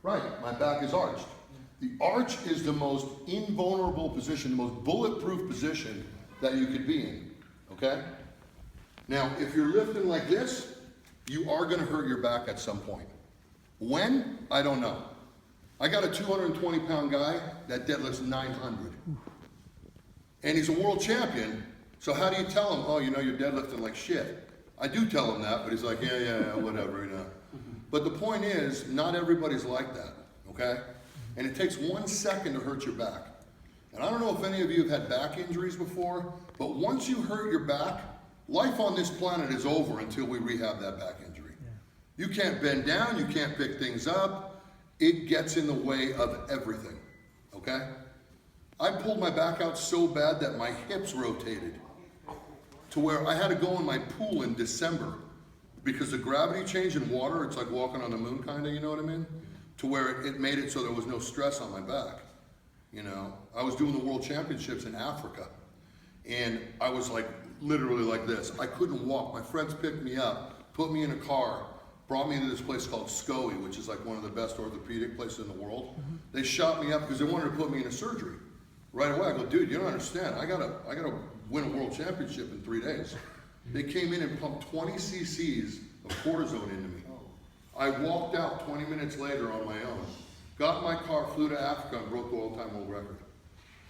Right, my back is arched. The arch is the most invulnerable position, the most bulletproof position that you could be in, okay? Now, if you're lifting like this, you are gonna hurt your back at some point. When? I don't know. I got a 220-pound guy that deadlifts 900. And he's a world champion, so how do you tell him, oh, you know, you're deadlifting like shit? I do tell him that, but he's like, yeah, whatever, you know. But the point is, not everybody's like that, okay? And it takes 1 second to hurt your back. And I don't know if any of you have had back injuries before, but once you hurt your back, life on this planet is over until we rehab that back injury. Yeah. You can't bend down, you can't pick things up. It gets in the way of everything, okay? I pulled my back out so bad that my hips rotated to where I had to go in my pool in December because the gravity change in water, it's like walking on the moon kind of, you know what I mean? To where it made it so there was no stress on my back. You know, I was doing the world championships in Africa and I was like literally like this. I couldn't walk. My friends picked me up, put me in a car, brought me into this place called SCOE, which is like one of the best orthopedic places in the world. They shot me up because they wanted to put me in a surgery. Right away, I go, dude, you don't understand. I gotta win a world championship in 3 days. They came in and pumped 20 cc's of cortisone into me. I walked out 20 minutes later on my own, got in my car, flew to Africa, and broke the all-time world record.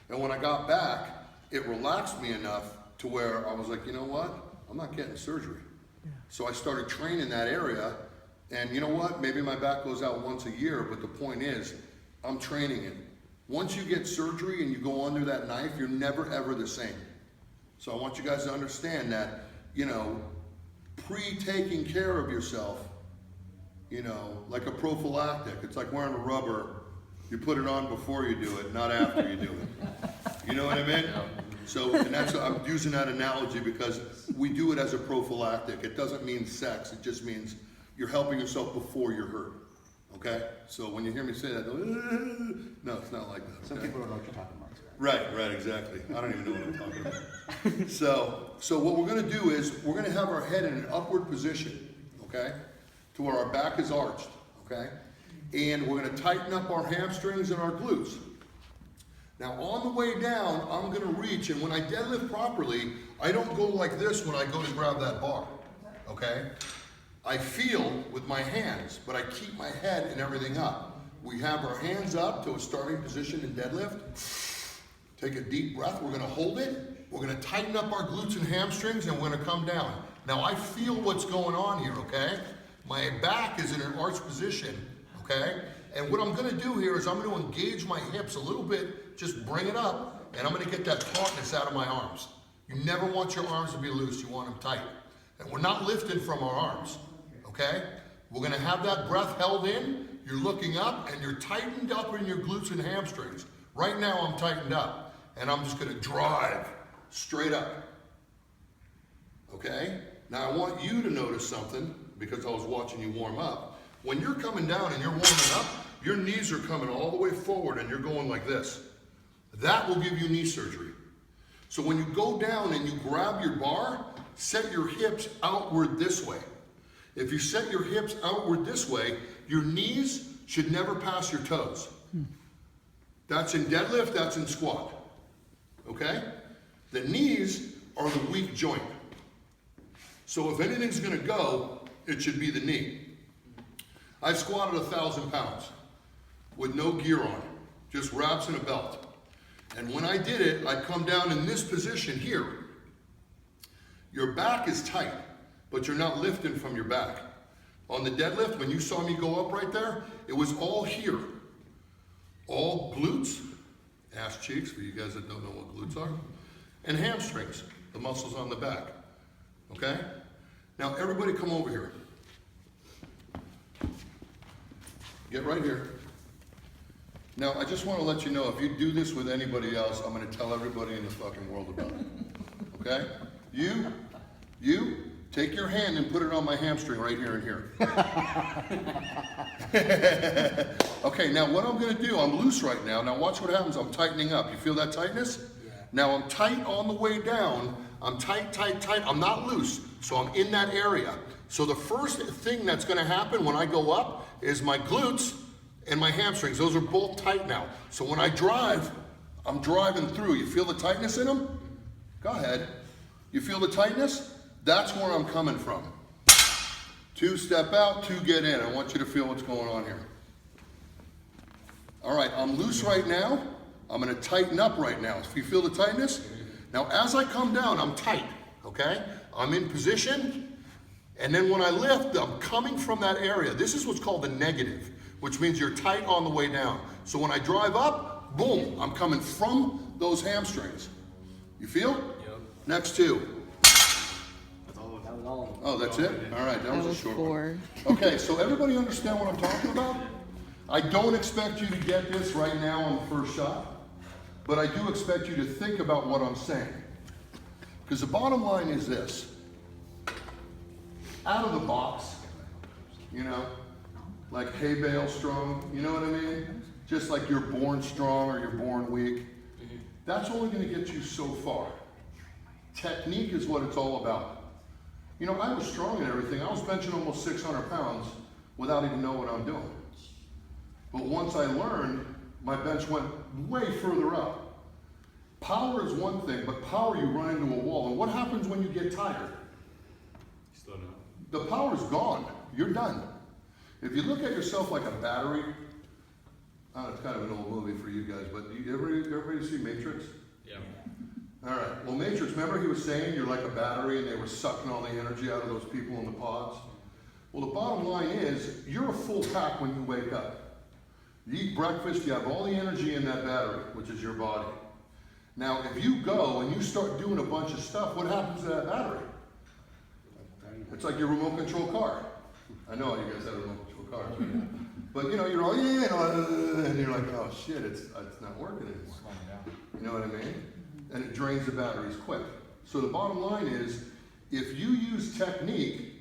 And when I got back, it relaxed me enough to where I was like, you know what? I'm not getting surgery. Yeah. So I started training that area, and you know what? Maybe my back goes out once a year, but the point is, I'm training it. Once you get surgery and you go under that knife, you're never ever the same. So I want you guys to understand that, you know, pre-taking care of yourself, you know, like a prophylactic. It's like wearing a rubber. You put it on before you do it, not after you do it. You know what I mean? So, and that's, I'm using that analogy because we do it as a prophylactic. It doesn't mean sex. It just means you're helping yourself before you're hurt. Okay? So when you hear me say that, no, it's not like that. Okay? Some people don't know what you're talking about. Right, exactly. I don't even know what I'm talking about. So what we're going to do is we're going to have our head in an upward position, okay, to where our back is arched, okay, and we're going to tighten up our hamstrings and our glutes. Now on the way down, I'm going to reach, and when I deadlift properly, I don't go like this when I go to grab that bar, okay? I feel with my hands, but I keep my head and everything up. We have our hands up to a starting position in deadlift. Take a deep breath, we're gonna hold it. We're gonna tighten up our glutes and hamstrings and we're gonna come down. Now I feel what's going on here, okay? My back is in an arched position, okay? And what I'm gonna do here is I'm gonna engage my hips a little bit, just bring it up, and I'm gonna get that tautness out of my arms. You never want your arms to be loose, you want them tight. And we're not lifting from our arms, okay? We're gonna have that breath held in, you're looking up, and you're tightened up in your glutes and hamstrings. Right now I'm tightened up. And I'm just gonna drive straight up, okay? Now I want you to notice something because I was watching you warm up. When you're coming down and you're warming up, your knees are coming all the way forward and you're going like this. That will give you knee surgery. So when you go down and you grab your bar, set your hips outward this way. If you set your hips outward this way, your knees should never pass your toes. That's in deadlift, that's in squat. Okay? The knees are the weak joint. So if anything's gonna go, it should be the knee. I squatted 1,000 pounds with no gear on, just wraps and a belt. And when I did it, I'd come down in this position here. Your back is tight, but you're not lifting from your back. On the deadlift, when you saw me go up right there, it was all here. All glutes, ass cheeks, for you guys that don't know what glutes are, and hamstrings, the muscles on the back, okay? Now everybody come over here. Get right here. Now I just want to let you know, if you do this with anybody else, I'm going to tell everybody in the fucking world about it, okay? You, take your hand and put it on my hamstring right here and here. Okay, now what I'm gonna do, I'm loose right now. Now watch what happens, I'm tightening up. You feel that tightness? Yeah. Now I'm tight on the way down. I'm tight. I'm not loose, so I'm in that area. So the first thing that's gonna happen when I go up is my glutes and my hamstrings. Those are both tight now. So when I drive, I'm driving through. You feel the tightness in them? Go ahead. You feel the tightness? That's where I'm coming from. 2 step out, 2 get in. I want you to feel what's going on here. All right, I'm loose right now. I'm going to tighten up right now. If you feel the tightness? Now, as I come down, I'm tight, okay? I'm in position, and then when I lift, I'm coming from that area. This is what's called the negative, which means you're tight on the way down. So when I drive up, boom, I'm coming from those hamstrings. You feel? Yep. Next 2. Oh, that's it? All right, that was a short 4. One. Okay, so everybody understand what I'm talking about? I don't expect you to get this right now on the first shot, but I do expect you to think about what I'm saying. Because the bottom line is this. Out of the box, you know, like hay bale strong, you know what I mean? Just like you're born strong or you're born weak. That's only going to get you so far. Technique is what it's all about. You know, I was strong and everything. I was benching almost 600 pounds without even knowing what I'm doing. But once I learned, my bench went way further up. Power is one thing, but power you run into a wall. And what happens when you get tired? Slow down. The power's gone. You're done. If you look at yourself like a battery, it's kind of an old movie for you guys, but everybody see Matrix? Yeah. All right, well Matrix, remember he was saying you're like a battery and they were sucking all the energy out of those people in the pods? Well, the bottom line is, you're a full pack when you wake up. You eat breakfast, you have all the energy in that battery, which is your body. Now, if you go and you start doing a bunch of stuff, what happens to that battery? It's like your remote control car. I know you guys have remote control cars, right? But you know, you're all, and you're like, oh shit, it's not working anymore. You know what I mean? And it drains the batteries quick. So the bottom line is, if you use technique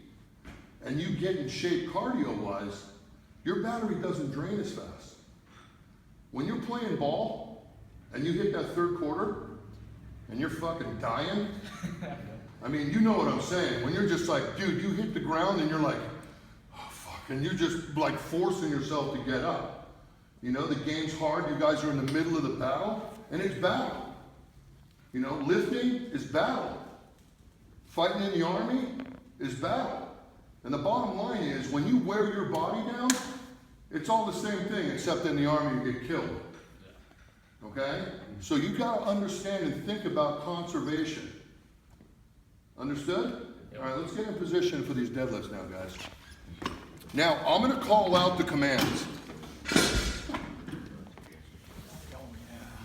and you get in shape cardio-wise, your battery doesn't drain as fast. When you're playing ball and you hit that 3rd quarter and you're fucking dying, I mean, you know what I'm saying. When you're just like, dude, you hit the ground and you're like, oh fuck, and you're just like forcing yourself to get up. You know, the game's hard, you guys are in the middle of the battle, and it's battle. You know, lifting is battle. Fighting in the army is battle. And the bottom line is, when you wear your body down, it's all the same thing, except in the army you get killed. Okay? So you got to understand and think about conservation. Understood? All right, let's get in position for these deadlifts now, guys. Now, I'm going to call out the commands.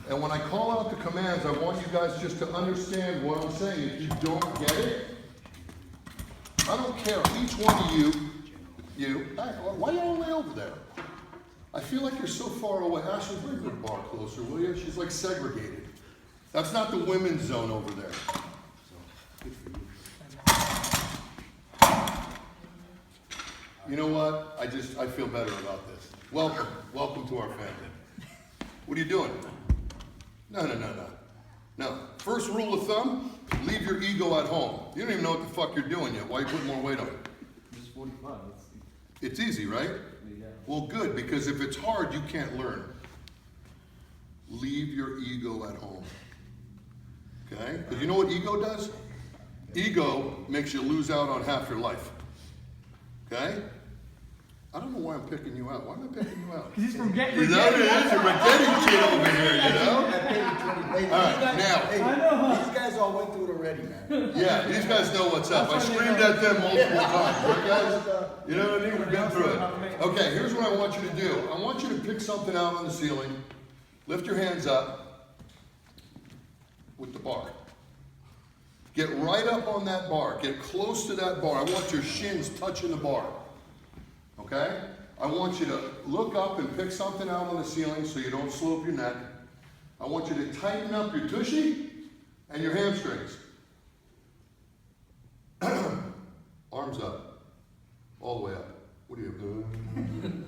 And when I call out the commands, I want you guys just to understand what I'm saying. If you don't get it, I don't care. Each one of you, hey, why are you all the way over there? I feel like you're so far away. Ashley, bring the bar closer, will you? She's like segregated. That's not the women's zone over there. You know what? I feel better about this. Welcome to our family. What are you doing? No. First rule of thumb, leave your ego at home. You don't even know what the fuck you're doing yet. Why are you putting more weight on it? Just 45. It's easy, right? Yeah. Well, good, because if it's hard, you can't learn. Leave your ego at home. Okay? Because you know what ego does? Ego makes you lose out on half your life. Okay? I don't know why I'm picking you out. Why am I picking you out? Because he's from getting. You know what it is? You're getting shit over here, you know? All right, now. These guys all went through it already, man. Yeah, these guys know what's up. I screamed at them multiple times. Right, guys? You know what I mean? We've been through it. Okay, here's what I want you to do. I want you to pick something out on the ceiling. Lift your hands up with the bar. Get right up on that bar. Get close to that bar. I want your shins touching the bar. Okay? I want you to look up and pick something out on the ceiling so you don't slope your neck. I want you to tighten up your tushy and your hamstrings. Arms up. All the way up. What are you doing?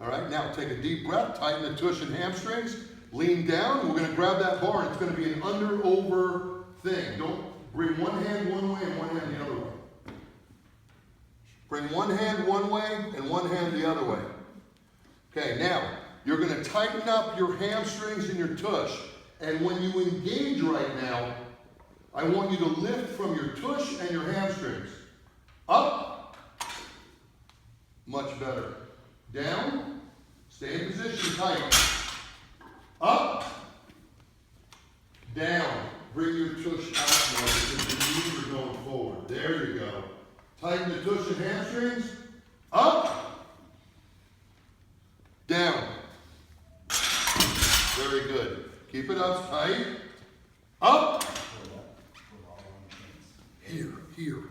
All right, now take a deep breath. Tighten the tush and hamstrings. Lean down. We're going to grab that bar. And it's going to be an under-over thing. Don't bring one hand one way and one hand the other way. Bring one hand one way and one hand the other way. Okay, now, you're gonna tighten up your hamstrings and your tush. And when you engage right now, I want you to lift from your tush and your hamstrings. Up. Much better. Down. Stay in position tight. Up. Down. Bring your tush out more because your knees are going forward. There you go. Tighten the tush and hamstrings. Up. Down. Very good. Keep it up tight. Up. Here, here.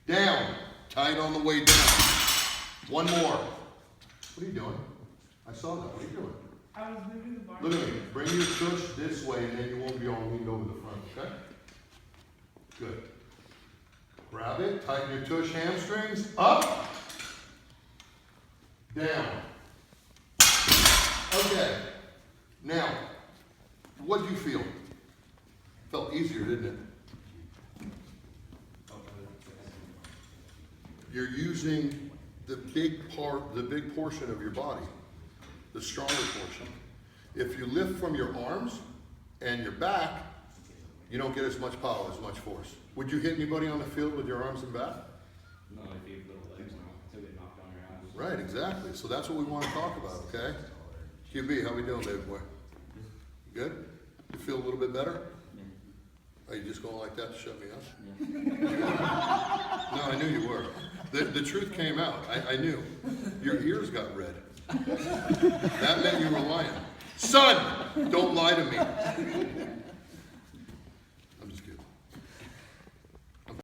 Down. Tight on the way down. One more. What are you doing? I saw that. What are you doing? I was moving the bar. Look at me. Bring your tush this way and then you won't be all leaned over the front, okay? Good. Grab it. Tighten your tush hamstrings. Up. Down. Okay. Now, what do you feel? Felt easier, didn't it? You're using the big portion of your body, the stronger portion. If you lift from your arms and your back, you don't get as much power, as much force. Would you hit anybody on the field with your arms and back? No, if you have little legs now, until they knock down your ass. Right, exactly. So that's what we want to talk about, okay? QB, how we doing, baby boy? Good? You feel a little bit better? Are you just going like that to shut me up? No, I knew you were. The truth came out. I knew. Your ears got red. That meant you were lying. Son, don't lie to me.